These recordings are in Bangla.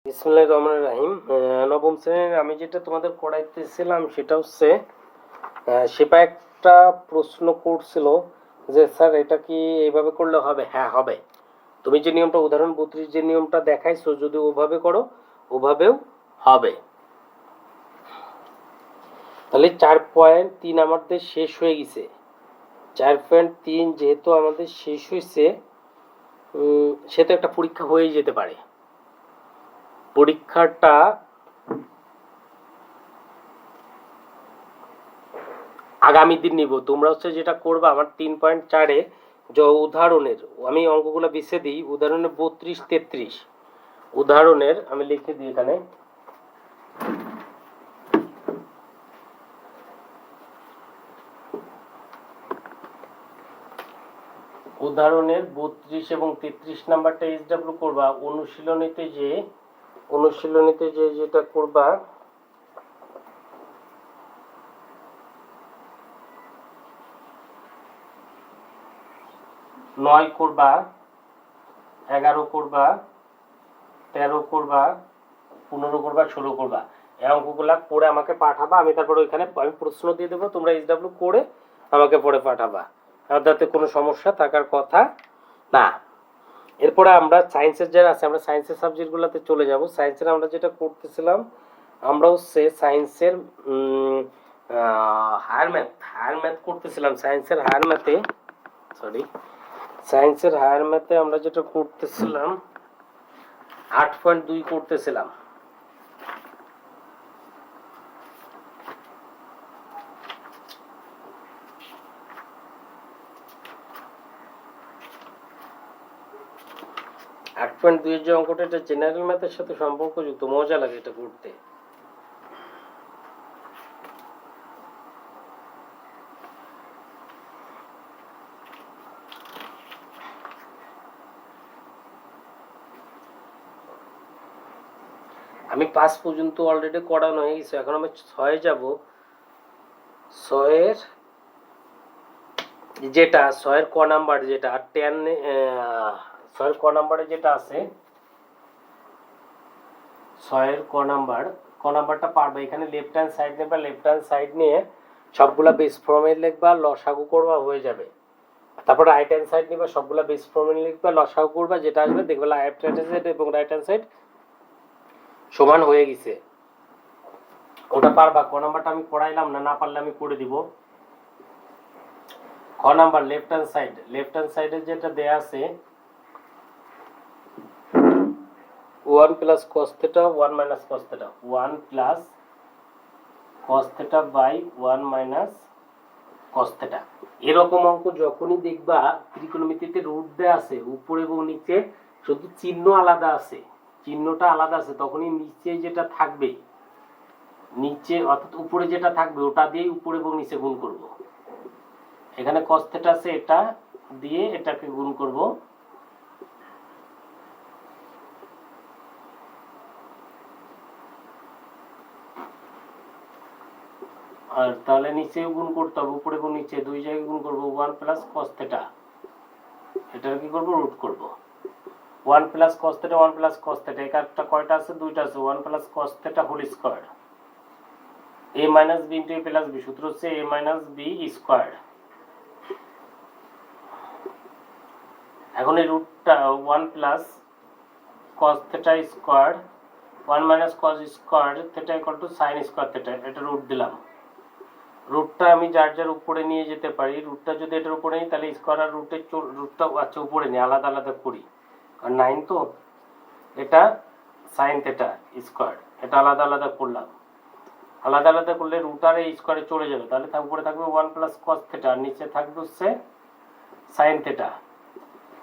বিসমিল্লাহির রহমানির রহিম। নবম শ্রেণীর আমি যেটা তোমাদের পড়াইতেছিলাম সেটা হচ্ছে সেপা একটা প্রশ্ন করছিল যে স্যার এটা কি এইভাবে করলে হবে? হ্যাঁ হবে। তুমি যে নিয়মটা উদাহরণ 32 যে নিয়মটা দেখাইছো যদি ওভাবে করো ওভাবেও হবে। তাহলে 4.3 আমাদের শেষ হয়ে গেছে। 4.3 যেহেতু আমাদের শেষ হয়েছে সে তো একটা পরীক্ষা হয়েই যেতে পারে। পরীক্ষাটা আগামী দিন নিব। তোমরা হচ্ছে যেটা করবা আমার 3.4-এ উদাহরণের আমি অঙ্কগুলো বিছে দিই। উদাহরণের 32-33 উদাহরণের আমি লিখে দিই এখানে। উদাহরণের 32 এবং 33 নাম্বারটা এসডব্লিউ করবা। অনুশীলনীতে যে যেটা করবা নয় করবা, 11 করবা, 13 করবা, 15 করবা, 16 করবা। এই অঙ্কগুলা করে আমাকে পাঠাবা। আমি তারপরে ওইখানে আমি প্রশ্ন দিয়ে দেবো, তোমরা এসডব্লিউ করে আমাকে পরে পাঠাবা। যাতে কোনো সমস্যা থাকার কথা না। এরপরে আমরা সায়েন্সের যারা আছে আমরা সায়েন্সের সাবজেক্টগুলোতে চলে যাব। সায়েন্সের আমরা যেটা করতেছিলাম আমরা হচ্ছে সায়েন্সের হায়ার ম্যাথ করতেছিলাম। সায়েন্সের হায়ার ম্যাথে আমরা যেটা করতেছিলাম 8.2 করতেছিলাম।8.2 যে অঙ্কটা এটা জেনারেল ম্যাথের সাথে সম্পর্কযুক্ত, মজা লাগে এটা করতে। আমি 5 পর্যন্ত অলরেডি করানো হয়ে গেছে। এখন আমি 6 যাব। 6-এর যেটা 6-এর ক নাম্বার যেটা 10 6-এর ক নাম্বারে যেটা আছে 6-এর ক নাম্বারটা পারবে। এখানে লেফট হ্যান্ড সাইড নেবা, লেফট হ্যান্ড সাইড নিয়ে সবগুলা বেস ফর্মে লিখবা, লসাগু করবা, হয়ে যাবে। তারপর রাইট হ্যান্ড সাইড নিবা, সবগুলা বেস ফর্মে লিখবা, লসাগু করবা, যেটা আসবে দেখবে লেফট হ্যান্ড সাইড এবং রাইট হ্যান্ড সাইড সমান হয়ে গেছে। ওটা পারবা। ক নাম্বারটা আমি পড়াইলাম না, না পারলে আমি করে দিব। খ নাম্বার লেফট হ্যান্ড সাইডে যেটা দেয়া আছে 1 plus cos theta 1 minus cos theta 1 plus cos theta by 1 minus cos theta। এরকম অঙ্ক যখনই দেখবা ত্রিকোণমিতিতে রুট দেয়া আছে উপরে এবং নিচে, শুধু চিহ্নটা আলাদা আছে তখনই নিচে যেটা থাকবে নিচে অর্থাৎ উপরে যেটা থাকবে ওটা দিয়ে উপরে এবং নিচে গুণ করব। এখানে cos theta আছে, এটা দিয়ে এটাকে গুণ করব। আর তাহলে নিচেও গুণ করতে হবে, উপরে এবং নিচে দুই জায়গায় গুণ করব। 1 প্লাস cos theta এটার কি করব, রুট করব। 1 plus cos theta 1 plus cos theta একটা কয়টা আছে, দুইটা আছে। 1 plus cos theta whole square a minus b into a plus b, সূত্র হচ্ছে a মাইনাস b স্কয়ার। এখন এই রুটটা 1 plus cos theta square 1 minus cos square theta equal two sin square theta, এটা রুট দিলাম। রুটটা আমি যার উপরে নিয়ে যেতে পারি। রুটটা যদি এটার উপরে নিই তাহলে স্কয়ার আর রুটটা আচ্ছা উপরে নিই, আলাদা আলাদা করি কারণ 9 তো। এটা sin theta স্কয়ার, এটা আলাদা আলাদা করলাম। আলাদা আলাদা করলে রুট আর এই স্কয়ারে চলে যাবে, তাহলে উপরে থাকবে 1 প্লাস cos theta আর নিচে থাকবে হচ্ছে sin theta।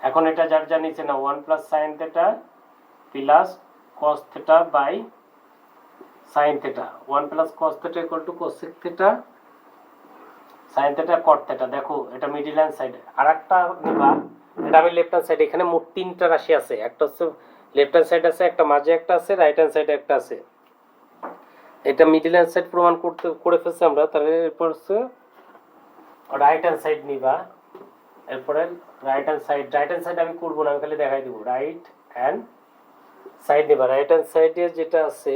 এখন এটা যার নিচে না 1 plus sin theta plus cos theta by sin theta। 1 plus cos theta equal to cosec theta sin theta cot theta। দেখো এটা মিডল হ্যান্ড সাইড। আরেকটা নিবা, এটা আমি লেফট হ্যান্ড সাইড। এখানে মোট তিনটা রাশি আছে, একটা হচ্ছে লেফট হ্যান্ড সাইড আছে, একটা মাঝে একটা আছে, রাইট হ্যান্ড সাইডে একটা আছে। এটা মিডল হ্যান্ড সাইড প্রমাণ করে ফেলছি আমরা। তাহলে এরপর হচ্ছে রাইট হ্যান্ড সাইড নিবা। এরপরে রাইট হ্যান্ড সাইড আমি করবো না, আমি খালি দেখাই দিব। রাইট হ্যান্ড সাইড নেবা, রাইট হ্যান্ড সাইডে যেটা আছে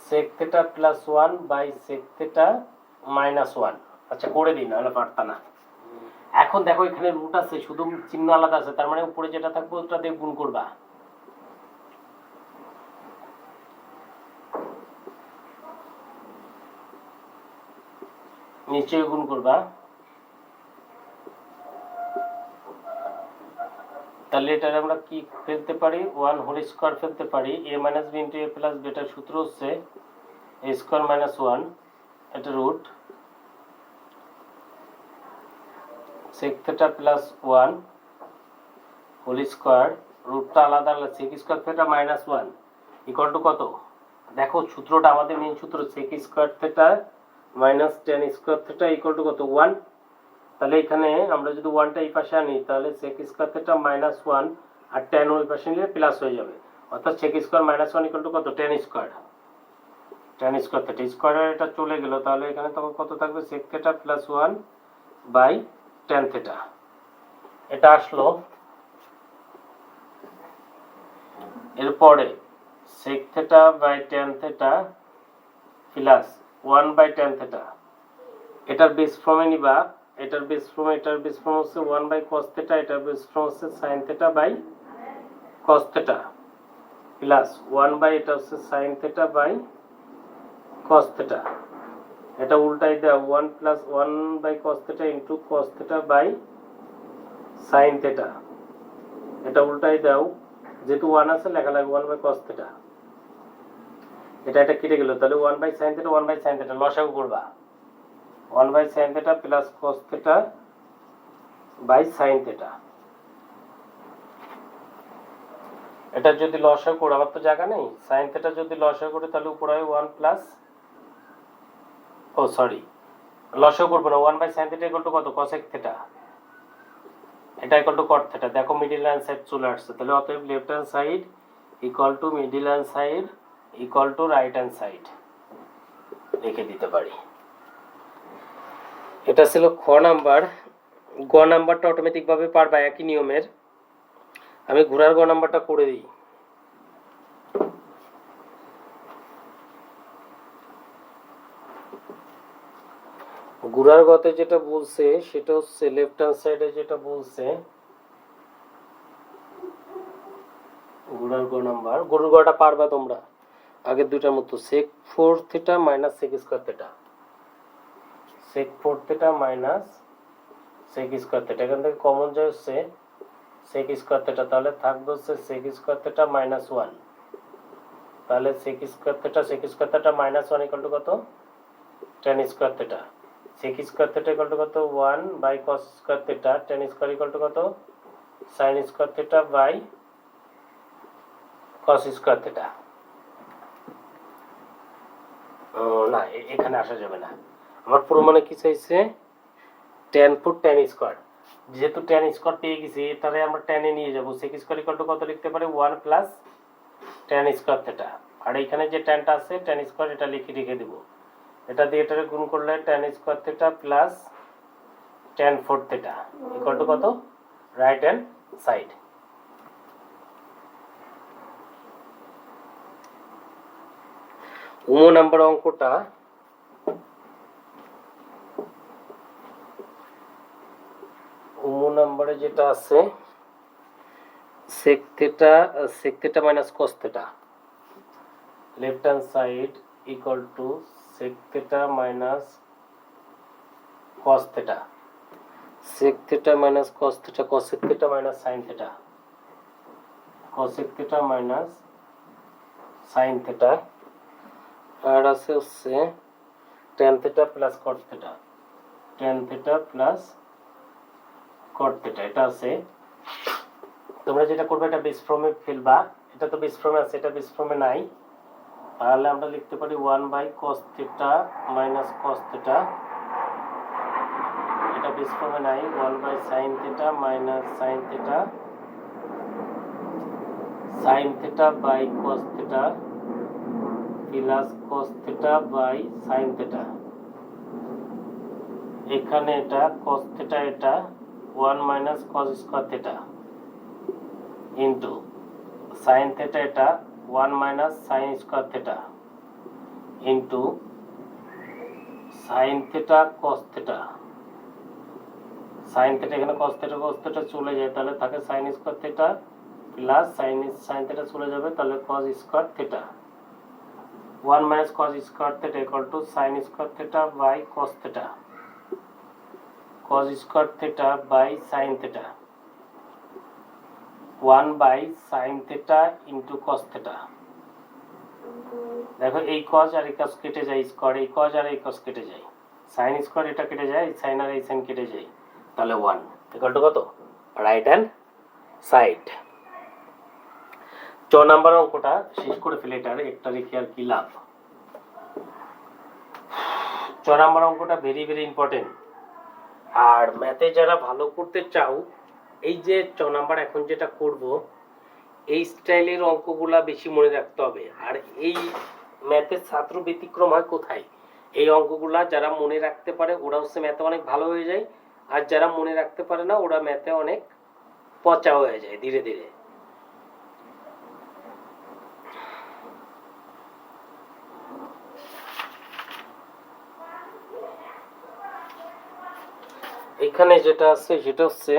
sec theta plus 1 by sec theta minus 1। আচ্ছা করে দিই, নাহলে পারতা না। এখন দেখো এখানে রুট আছে, শুধু চিহ্ন আলাদা আছে, তার মানে উপরে যেটা থাকবে ওটা দিয়ে গুণ করবা। নিচে গুণ করবা, তাহলে এটা আমরা কি ফেলতে পারি, 1 হোল স্কয়ার ফেলতে পারি। a minus b into a plus b এর সূত্র হচ্ছে a স্কয়ার মাইনাস 1, এটা root sec theta plus 1 whole square, রুটটা আলাদা আলাদা, sec square theta minus 1 equal to কত? দেখো সূত্রটা আমাদের মেইন সূত্র sec square theta minus tan square theta equal to কত? 1। তাহলে এখানে আমরা যদি 1টা এই পাশে আনি তাহলে sec স্কয়ার থিটা মাইনাস 1 আর tan ওই পাশে নিলে প্লাস হয়ে যাবে, অর্থাৎ sec square minus 1 equal to কত? tan square. tan square theta square এটা চলে গেল, তাহলে এখানে তখন কত থাকবে? sec theta plus 1 by tan থিটা, এটা আসলো। এরপরে sec theta by tan theta plus 1 by tan theta, এটার বেস ফর্মে নিবা, এটার বেস ফর্ম হচ্ছে 1 বাই cos theta, এটার বেস ফর্ম হচ্ছে sin theta by cos theta plus 1 by এটা হচ্ছে sin theta by cos theta, এটা উল্টাই দাও 1 plus 1 by cos theta into cos theta by sin theta, এটা উল্টাই দাও, যেহেতু 1 আছে লেখা লাগবে 1 বাই cos theta, এটা কেটে গেল, তাহলে 1 by sin theta 1 by sin theta লসাগু করবা, 1 by sin theta plus cos theta by sin theta। এটা যদি লসাগু করো, আমার তো জায়গা নেই, sin theta যদি লসাগু করে তাহলে উপরে হয় 1 প্লাস, ও সরি লসাগু করব না, 1 by sin theta equal to কত? cosec theta, এটা ইকুয়াল টু cot theta। দেখো মিডল হ্যান্ড সাইড চলে আসছে, তাহলে অতএব left hand side equal to middle hand side equal to right hand side লিখে দিতে পারি। এটা ছিল খ নাম্বার। গ নাম্বারটা অটোমেটিক ভাবে পারবা একই নিয়মের, আমি ঘোড়ার গ নাম্বারটা করে দিই। ঘোড়ার গতে যেটা বলছে সেটা হচ্ছে লেফট হ্যান্ড সাইডে যেটা বলছে, ঘোড়ার গ নাম্বার, গরুর গটা পারবা তোমরা আগের দুইটার মতো, sec 4 theta minus sec square theta, sec 4 theta minus sec square theta, এখান থেকে কমন যায় হচ্ছে sec স্কয়ার থিটা, তাহলে থাকবে হচ্ছে sec স্কয়ার থিটা মাইনাস 1, তাহলে sec square theta minus 1 equal to কত? tan square theta, sec square theta equal to কত? 1 by cos square theta, tan square equal to কত? sin square theta by cos square theta. না এখানে আসা যাবে না, আমার প্রমাণে কি চাইছে? tan 4 tan স্কয়ার, যেহেতু tan স্কয়ার পেয়ে গেছি তাহলে আমরা tan এ নিয়ে যাব, sec স্কয়ার ইকুয়াল টু কত লিখতে পারি? 1 প্লাস tan স্কয়ার থিটা, আর এখানে যে tanটা আছে tan স্কয়ার এটা লিখে দেব, এটা দিয়ে এটারে গুণ করলে tan square theta plus tan 4 theta equal to কত? Right hand side. Um number অঙ্কটা নাম্বারে যেটা আছে sec theta minus cos theta, left hand side equal to sec theta minus cos theta, sec theta minus cos theta, cosec theta minus sin theta, cosec theta minus sin theta, আর আছে হচ্ছে tan theta plus cot theta, tan theta plus cot theta, এটা আছে। তোমরা যেটা করবে এটা বেস ফর্মে ফেলবা, এটা তো বেস ফর্মে আছে, এটা বেস ফর্মে নাই, তাহলে আমরা লিখতে পারি 1 by cos theta minus cos theta, এটা বেস ফর্মে নাই, 1 by sin theta minus sin theta, sin theta by cos theta plus cos theta by sin theta, এখানে এটা cos theta, এটা 1 minus cos square theta into sine theta, এটা 1 minus sine square theta into sine theta cos theta. Sine theta এখানে কস থেটা চলে যায়, তাহলে থাকে sine square theta plus sine theta চলে যাবে, তাহলে cos square theta. 1 minus cos square theta equal to sin square theta by cos theta. Cos square theta by sin theta. 1 by sin theta into cos theta. দেখো এই cos আর এই cos কেটে যায়, স্কয়ার এই cos আর এই cos কেটে যায়, sin স্কয়ার এটা কেটে যায়, sin আর এই sin কেটে যায়, তাহলে 1 equal to কত? Right hand side. 4 নাম্বার অঙ্কটা শেষ করে ফেলে, এটার একটা রেখে আর কি লাভ। 4 নাম্বার অঙ্কটা ভেরি ভেরি ইম্পর্টেন্ট। আর ম্যাথে যারা ভালো করতে চাও, এই যে 4 নাম্বার এখন যেটা করব, এই স্টাইলের অঙ্কগুলা বেশি মনে রাখতে হবে। আর এই ম্যাথের ছাত্র ব্যতিক্রম হয় কোথায়? এই অঙ্কগুলা যারা মনে রাখতে পারে ওরা হচ্ছে ম্যাথে অনেক ভালো হয়ে যায়, আর যারা মনে রাখতে পারে না ওরা ম্যাথে অনেক পচা হয়ে যায় ধীরে ধীরে। এখানে যেটা আছে সেটা হচ্ছে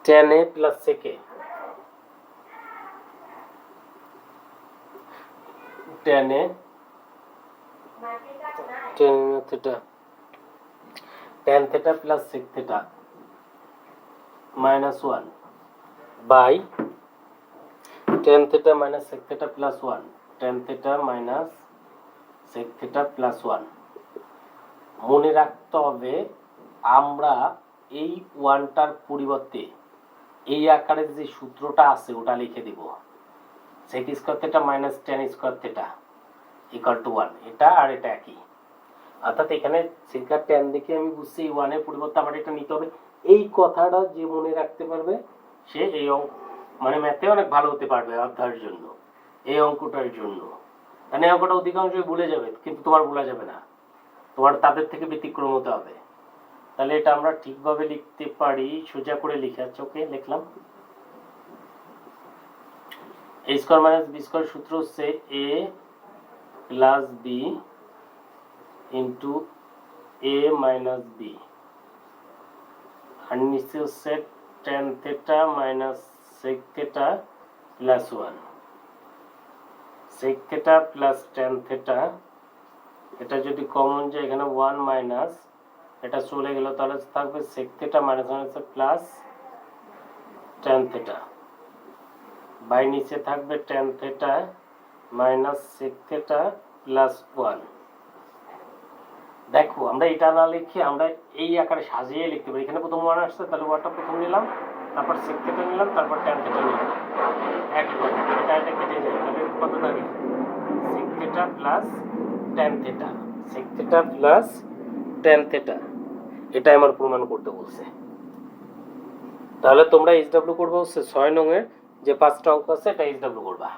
tan a plus sec a, tan a tan theta tan theta plus sec theta minus 1 by tan theta minus sec theta plus 1, tan theta minus sec theta plus 1। মনে রাখতে হবে আমরা এই ওয়ানটার পরিবর্তে এই আকারের যে সূত্রটা আছে ওটা লিখে দিব, sec square theta minus tan square theta equal two 1। এটা আর এটা একই, অর্থাৎ এখানে sec আর tan দেখে আমি বুঝছি এই 1 এর পরিবর্তে আমার এটা নিতে হবে। এই কথাটা যে মনে রাখতে পারবে সে এই মানে ম্যাথে অনেক ভালো হতে পারবে অধ্যায়ের জন্য, এই অঙ্কটার জন্য। মানে অঙ্কটা অধিকাংশই ভুলে যাবে, কিন্তু তোমার ভোলা যাবে না, তোমার তাদের থেকে ব্যতিক্রম হতে হবে। তাহলে এটা আমরা ঠিকভাবে লিখতে পারি, সোজা করে লিখে ওকে লিখলাম। a square minus b square সূত্র হচ্ছে a plus b into a minus b, আর নিচে হচ্ছে tan theta minus sec theta plus 1, sec theta plus tan থিটা, এটা যদি কমন যায় এখানে 1 মাইনাস এটা চলে গেল, তাহলে থাকবে sec theta minus 1 plus tan theta, by নিচে থাকবে tan theta minus sec theta plus 1। দেখো আমরা এটা না লিখে আমরা এই আকারে সাজিয়ে লিখতে পারি। এখানে প্রথম 1 আসছে, তাহলে 1টা প্রথম নিলাম, তারপর sec থিটা নিলাম, তারপর tan থিটা নিলাম, একই কথা। এটা কেটে যায়, তাহলে কত থাকে? sec theta plus tan theta, sec theta plus tan থিটা, এটা আমার প্রমাণ করতে বলছে। তাহলে তোমরা এইচডব্লিউ করবে হচ্ছে 6 নং এর যে 5টা অঙ্ক আছে এটা এইচডব্লিউ করবা।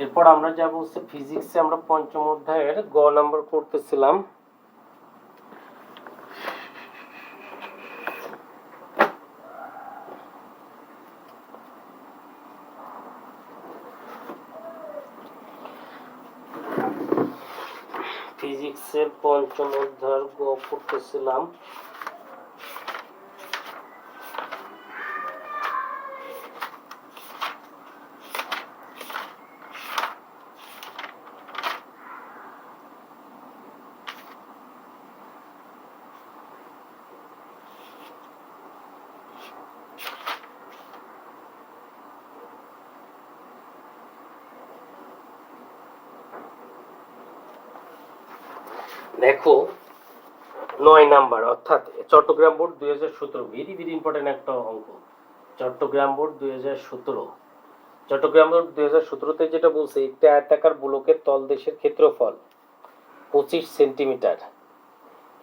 এরপর আমরা যাব হচ্ছে ফিজিক্সে, আমরা পঞ্চম অধ্যায়ের গ নাম্বার করতেছিলাম। ফিজিক্সের পঞ্চম অধ্যায়ের গ করতেছিলাম। দেখো 9 নাম্বার, অর্থাৎ Chittagong board 2017, very very important একটা অঙ্ক। চট্টগ্রাম বোর্ড 2017, চট্টগ্রাম বোর্ড 2017তে যেটা বলছে, একটা আয়তাকার গোলকের তলদেশের ক্ষেত্রফল 25 সেন্টিমিটার,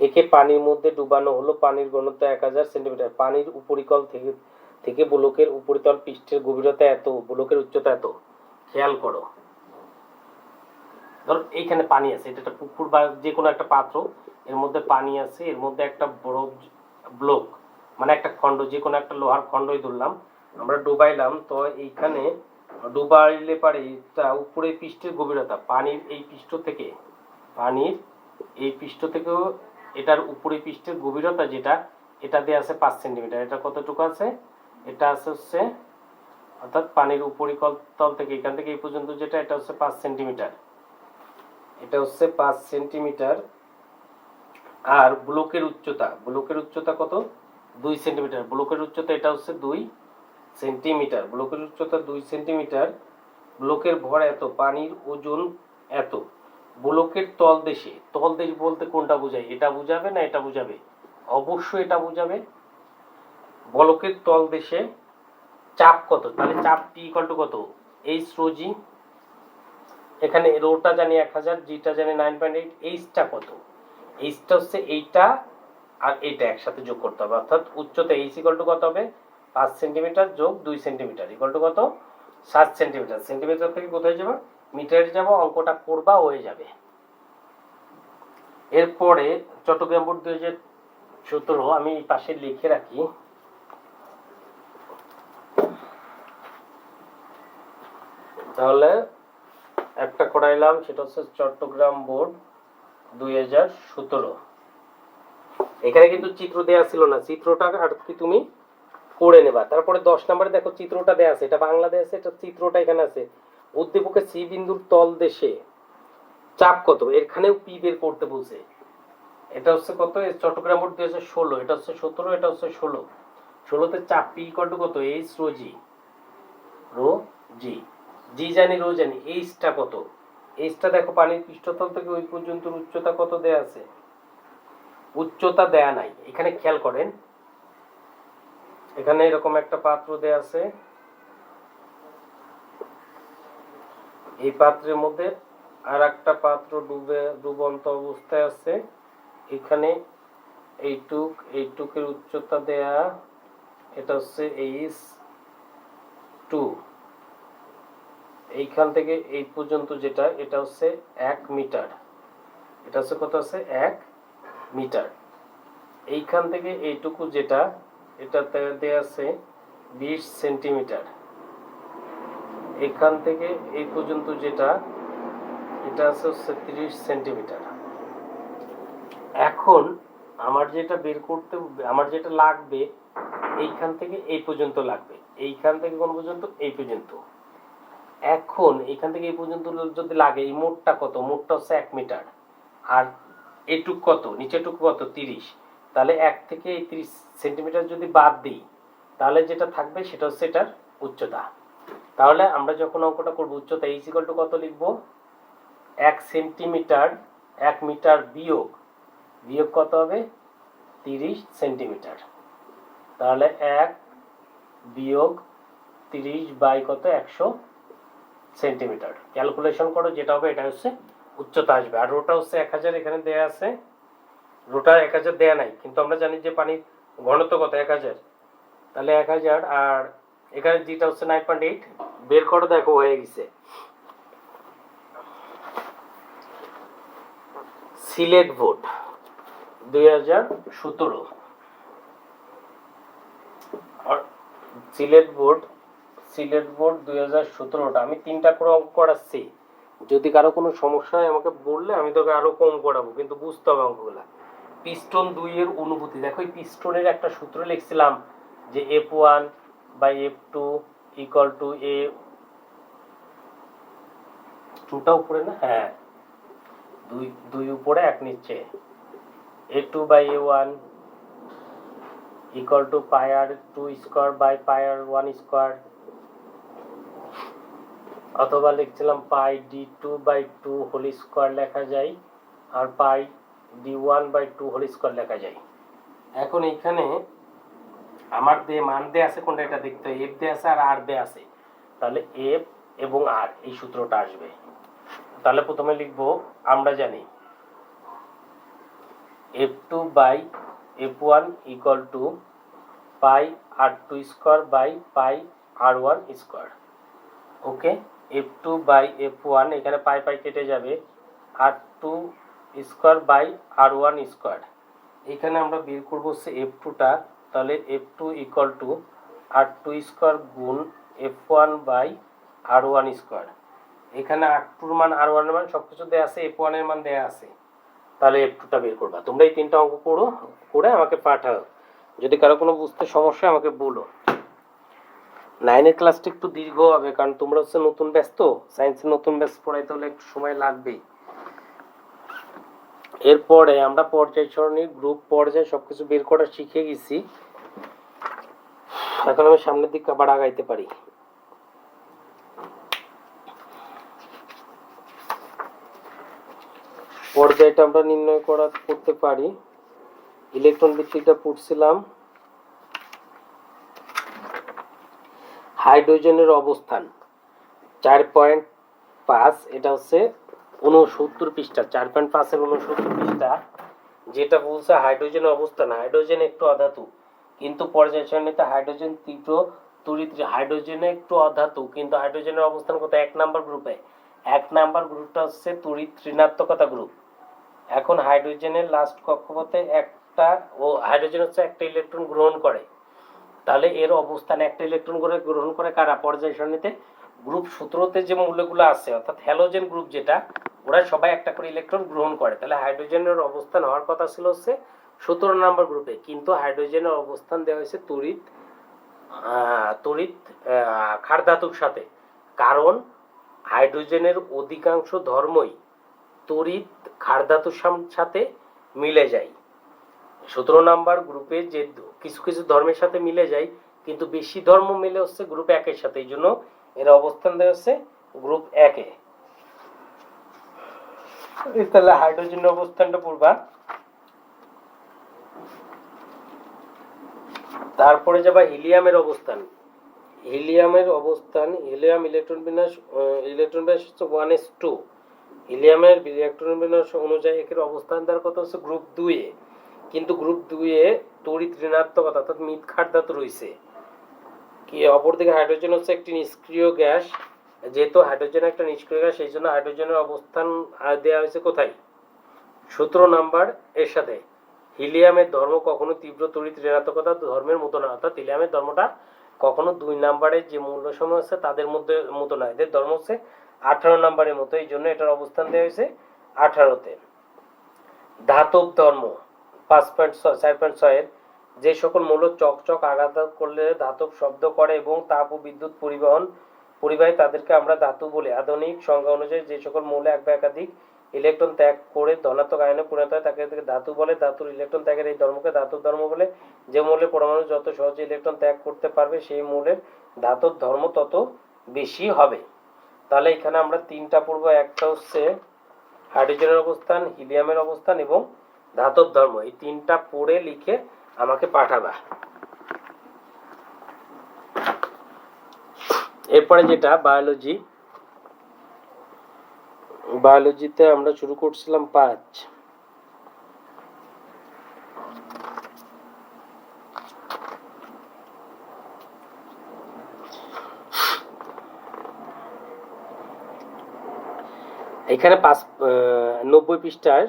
একে পানির মধ্যে ডুবানো হলো, পানির ঘনত্ব 1000 সেন্টিমিটার, পানির উপরিতল থেকে গোলকের উপরিতল পৃষ্ঠের গভীরতা এত, গোলকের উচ্চতা এত। খেয়াল করো, ধরো এইখানে পানি আছে, এটা একটা পুকুর বা যে কোনো একটা পাত্র, এর মধ্যে পানি আছে, এর মধ্যে একটা বড় ব্লক মানে একটা খণ্ড, যে কোনো একটা লোহার খণ্ডই ধরলাম, আমরা ডুবাইলাম, তো এইখানে ডুবাইলে পারে এটা উপরে পৃষ্ঠের গভীরতা পানির এই পৃষ্ঠ থেকে, পানির এই পৃষ্ঠ থেকেও এটার উপরে পৃষ্ঠের গভীরতা যেটা, এটা দিয়ে আছে 5 সেন্টিমিটার। এটা কতটুকু আছে, এটা আছে হচ্ছে, অর্থাৎ পানির উপরিতল তল থেকে এখান থেকে এই পর্যন্ত যেটা, এটা হচ্ছে 5 সেন্টিমিটার, এটা হচ্ছে 5 সেন্টিমিটার। আর ব্লকের উচ্চতা, ব্লকের উচ্চতা কত, 2 সেন্টিমিটার। ব্লকের উচ্চতা এটা হচ্ছে 2 সেন্টিমিটার, ব্লকের উচ্চতা 2 সেন্টিমিটার। ব্লকের ভর এত, পানির ওজন এত। ব্লকের তলদেশে, তলদেশ বলতে কোনটা বোঝায়, এটা বুঝাবে না এটা বুঝাবে, অবশ্যই এটা বুঝাবে। ব্লকের তলদেশে চাপ কত, তাহলে চাপ P ইকুয়াল টু কত, এইচ রো জি। এখানে রোটা জানি 1000, জিটা জানি 9.8, এইচটা কত, এইচটা হচ্ছে এইটা আর এইটা একসাথে যোগ করতে হবে, অর্থাৎ উচ্চতা এইচ ইকুয়াল টু কত হবে, 5 সেন্টিমিটার যোগ 2 সেন্টিমিটার ইকুয়াল টু কত, 7 সেন্টিমিটার। সেন্টিমিটার থেকে কোথায় যাবো, মিটারে যাবো, অঙ্কটা করবা হয়ে যাবে। এরপরে চট্টগ্রাম বোর্ড 2017, আমি এই পাশে লিখে রাখি, তাহলে একটা করাইলাম, সেটা হচ্ছে চট্টগ্রাম বোর্ড 2017। এখানে কিন্তু চিত্র দেওয়া ছিল না, চিত্রটা আর কি তুমি করে নেবা। তারপরে 10 নম্বরে দেখো চিত্রটা দেওয়া আছে, এটা বাংলা দেওয়া আছে, এটা চিত্রটা এখানে আছে। উদ্দীপকে সি বিন্দুর তল দেশে চাপ কত, এখানেও পি বের করতে বলছে। এটা হচ্ছে কত, চট্টগ্রাম বোর্ড 2016, এটা হচ্ছে 17, এটা হচ্ছে 16। 16তে চাপ পি ইকুয়াল টু কত, এইচ রো জি, রো জি, জি জানি রো জানি, এইচটা কত, এইচটা দেখো পানির পৃষ্ঠতল থেকে ওই পর্যন্ত উচ্চতা কত দেয়া আছে, উচ্চতা দেয়া নাই। এখানে খেয়াল করেন, এখানে এরকম একটা পাত্র দেয়া আছে, এই পাত্রের মধ্যে আর একটা পাত্র ডুবন্ত অবস্থায় আছে। এখানে এইটুকের উচ্চতা দেয়া, এটা হচ্ছে এইচ টু। এইখান থেকে এই পর্যন্ত যেটা, এটা হচ্ছে 1 মিটার, এটা হচ্ছে কত আছে, 1 মিটার। এইখান থেকে এইটুকু যেটা, এটা দেয়া আছে 20 সেন্টিমিটার। এখান থেকে এই পর্যন্ত যেটা, এটা আছে হচ্ছে 30 সেন্টিমিটার। এখন আমার যেটা বের করতে, আমার যেটা লাগবে, এইখান থেকে এই পর্যন্ত লাগবে, এইখান থেকে কোন পর্যন্ত, এই পর্যন্ত। এখন এইখান থেকে এই পর্যন্ত যদি লাগে, এই মোটটা কত, মোটটা হচ্ছে 1 মিটার, আর এটুক কত, নিচেটুকু কত, 30। তাহলে 1 থেকে এই 30 সেন্টিমিটার যদি বাদ দিই, তাহলে যেটা থাকবে সেটা হচ্ছে এটার উচ্চতা। তাহলে আমরা যখন অঙ্কটা করব, উচ্চতা এইচ ইকুয়াল টু কত লিখবো, 1 সেন্টিমিটার, 1 মিটার বিয়োগ, বিয়োগ কত হবে, 30 সেন্টিমিটার। তাহলে 1 বিয়োগ 30 বাই কত, 100 সেন্টিমিটার। ক্যালকুলেশন করো, যেটা হবে এটা হচ্ছে উচ্চতা আসবে। আর রোটা হচ্ছে 1000, এখানে দেয়া আছে, রোটা 1000 দেয়া নাই, কিন্তু আমরা জানি যে পানির ঘনত্ব কত, 1000। তাহলে 1000, আর এখানে যেটা হচ্ছে 9.8, বের করো, দেখো হয়ে গেছে। সিলেট বোর্ড 2017, সিলেট বোর্ড 2017টা আমি 3টা করে অঙ্ক করাচ্ছি। যদি কারো কোনো সমস্যা হয় আমাকে বললে আমি তোকে আরো কম করাবো, কিন্তু বুঝতে হবে অঙ্কগুলা। পিস্টন 2 এর অনুভূতি দেখো, এই পিস্টনের একটা সূত্র লিখছিলাম যে F1 by F2 equal to এ, টুটা উপরে না, হ্যাঁ, দুই উপরে 1 নিচে, A2 by A1 equal to pi আর 2 স্কয়ার বাই পাই আর 1 স্কয়ার, অথবা লিখছিলাম pi d2 by 2 whole square লেখা যায়, আর pi d1 by 2 whole square লেখা যায়। এখন এইখানে আমার মান দেয়া আছে কোনটা, এটা দেখতে হয়, f দেয়া আছে আর r দেয়া আছে, তাহলে f এবং r এই সূত্রটা আসবে। তাহলে প্রথমে লিখবো, আমরা জানি f2 by f1 equal to pi r2 square by pi r1 square. Okay, f2 by f1, এখানে পাই পাই কেটে যাবে, r2 square by r1 square. এখানে আমরা বের করবো হচ্ছে f2টা, তাহলে F2 equal to R2 square গুণ F1 বাই R1 স্কোয়ার। এখানে R2 মান R1 এর মান সব কিছু দেওয়া আছে, F1 এর মান দেওয়া আছে। তাহলে F2টা বের করবা। তোমরা এই তিনটা অঙ্ক করো, করে আমাকে পাঠাও। যদি কারো কোনো বুঝতে সমস্যা আমাকে বলো। 9-এর ক্লাসটা একটু দীর্ঘ হবে, কারণ তোমরা হচ্ছে নতুন ব্যাচ, তো সায়েন্সের নতুন ব্যাচ পড়াইতে হলে একটু সময় লাগবেই। এরপরে আমরা পর্যায় সারণী, গ্রুপ পর্যায় সবকিছু বের করা শিখে গেছি। এখন আমি সামনের দিকে আবার আগাইতে পারি। পর্যায়টা আমরা নির্ণয় করতে পারি। ইলেকট্রন ভিত্তিকটা পড়ছিলাম। হাইড্রোজেনের অবস্থান 4.5, এটা হচ্ছে 69 পৃষ্ঠা, 4.5 এর 69 পৃষ্ঠা, যেটা বলছে হাইড্রোজেনের অবস্থান। হাইড্রোজেন একটু অধাতু, কিন্তু পর্যায় সারণীতে হাইড্রোজেন তীব্র তড়িৎ। হাইড্রোজেনে একটু অধাতু, কিন্তু হাইড্রোজেনের অবস্থান কোথায়? 1 নাম্বার গ্রুপে। 1 নাম্বার গ্রুপটা হচ্ছে তড়িৎ ঋণাত্মকতা গ্রুপ। এখন হাইড্রোজেনের লাস্ট কক্ষপথে একটা, ও হাইড্রোজেন হচ্ছে একটা ইলেকট্রন গ্রহণ করে, তাহলে এর অবস্থান একটা ইলেকট্রন করে গ্রহণ করে কারা? পর্যায় সারণীতে গ্রুপ 17তে যে মৌলগুলো আছে, অর্থাৎ হ্যালোজেন গ্রুপ যেটা, ওরা সবাই একটা করে ইলেকট্রন গ্রহণ করে। তাহলে হাইড্রোজেনের অবস্থান হওয়ার কথা ছিল হচ্ছে 17 নম্বর গ্রুপে, কিন্তু হাইড্রোজেনের অবস্থান দেওয়া হয়েছে তড়িৎ ক্ষার ধাতুর সাথে। কারণ হাইড্রোজেনের অধিকাংশ ধর্মই তড়িৎ ক্ষার ধাতুর সাথে মিলে যায়। 17 নাম্বার গ্রুপে যে কিছু কিছু ধর্মের সাথে মিলে যায়, কিন্তু বেশি ধর্ম মিলে হচ্ছে গ্রুপ 1 এর সাথে। এই জন্য এর অবস্থান দেওয়া হচ্ছে গ্রুপ 1 এ। তাহলে হাইড্রোজেনের অবস্থানটা পড়বা। তারপরে যাবা হিলিয়ামের অবস্থান। হিলিয়ামের অবস্থান, হিলিয়াম ইলেকট্রন বিন্যাস হচ্ছে 1s2। হিলিয়ামের ইলেকট্রন বিন্যাস অনুযায়ী এর অবস্থান দেওয়ার কথা হচ্ছে গ্রুপ 2 এ, কিন্তু গ্রুপ 2 এ তড়িৎ ঋণাত্মকতা অর্থাৎ মৃৎ ক্ষার ধাতু রয়েছে। কি অপরদিকে হাইড্রোজেন হচ্ছে একটি নিষ্ক্রিয় গ্যাস। যেহেতু হাইড্রোজেন একটা নিষ্ক্রিয় গ্যাস, সেই জন্য হাইড্রোজেনের অবস্থান দেওয়া হয়েছে কোথায়? 17 নাম্বার এর সাথে। হিলিয়ামের ধর্ম কখনো তীব্র তড়িৎ ঋণাত্মকতা ধর্মের মতো না, অর্থাৎ হিলিয়ামের ধর্মটা কখনো 2 নাম্বারের যে মূল্য সময় আছে তাদের মধ্যে মতো না, এদের ধর্ম হচ্ছে 18 নাম্বারের মতো। এই জন্য এটার অবস্থান দেওয়া হয়েছে 18তে। ধাতব ধর্ম 4.6 এর, যে সকল মৌল চকচক আঘাত করলে ধাতব শব্দ করে এবং তাপ ও বিদ্যুৎ পরিবাহী, তাদেরকে আমরা ধাতু বলি। আধুনিক সংজ্ঞা অনুযায়ী যে সকল মৌল এক বা একাধিক ইলেকট্রন ত্যাগ করে ধনাত্মক আয়নে পরিণত হয় তাকে ধাতু বলে। ধাতুর ইলেকট্রন ত্যাগের এই ধর্মকে ধাতব ধর্ম বলে। যে মৌলের পরমাণু যত সহজে ইলেকট্রন ত্যাগ করতে পারবে, সেই মৌলের ধাতব ধর্ম তত বেশি হবে। তাহলে এখানে আমরা তিনটা পড়বো, একটা হচ্ছে হাইড্রোজেনের অবস্থান, হিলিয়ামের অবস্থান এবং ধাতব ধর্ম। এই তিনটা পড়ে লিখে আমাকে পাঠাবা। এরপরে যেটা বায়োলজি, বায়োলজিতে আমরা শুরু করছিলাম 5। এখানে 90 পৃষ্ঠার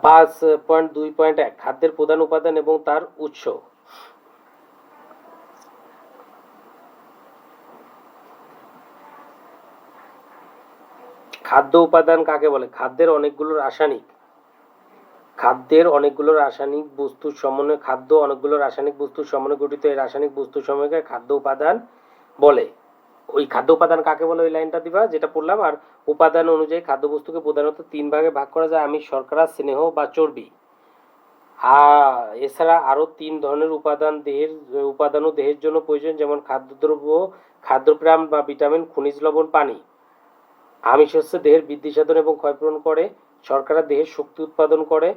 5.2.1 খাদ্যের প্রধান উপাদান এবং তার উৎস। খাদ্য উপাদান কাকে বলে? খাদ্যের অনেকগুলো রাসায়নিক বস্তুর সমন্বয়ে, খাদ্য অনেকগুলো রাসায়নিক বস্তুর সমন্বয়ে গঠিত। এই রাসায়নিক বস্তুর সমন্বয়কে খাদ্য উপাদান বলে। ওই খাদ্য উপাদান কাকে বলে ওই লাইনটা দিবা যেটা পড়লাম। আর উপাদান অনুযায়ী খাদ্য বস্তুকে প্রধানত 3 ভাগে ভাগ করা যায়: আমিষ, শর্করা, স্নেহ বা চর্বি। এছাড়া আরো 3 ধরনের উপাদানও দেহের জন্য প্রয়োজন, যেমন খাদ্যদ্রব্য, খাদ্যপ্রাণ বা ভিটামিন, খনিজ লবণ, পানি। আমিষ হচ্ছে দেহের বৃদ্ধি সাধন এবং ক্ষয়পূরণ করে। শর্করা দেহের শক্তি উৎপাদন করে।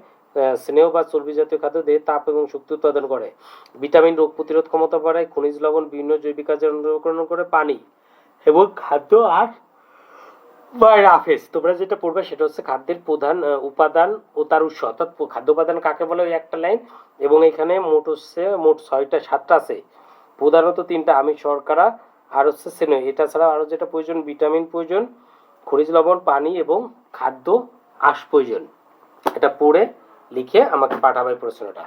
স্নেহ বা চর্বি জাতীয় খাদ্য দেহে তাপ এবং শক্তি উৎপাদন করে। ভিটামিন রোগ প্রতিরোধ ক্ষমতা বাড়ায়। খনিজ লবণ বিভিন্ন জৈবিক কাজে অনুকরণ করে। পানি এবং খাদ্য আর বা রাফেজ, তোমরা যেটা পড়বে সেটা হচ্ছে খাদ্যের প্রধান উপাদান ও তার উৎস, অর্থাৎ খাদ্য উপাদান কাকে বলে ওই একটা লাইন। এবং এখানে মোট 7টা আছে, প্রধানত 3টা আমিষ, শর্করা আর হচ্ছে স্নেহ। এটা ছাড়া আরো যেটা প্রয়োজন, ভিটামিন প্রয়োজন, খনিজ লবণ, পানি এবং খাদ্য আঁশ প্রয়োজন। এটা পড়ে লিখে আমাকে পাঠাবে প্রশ্নটা।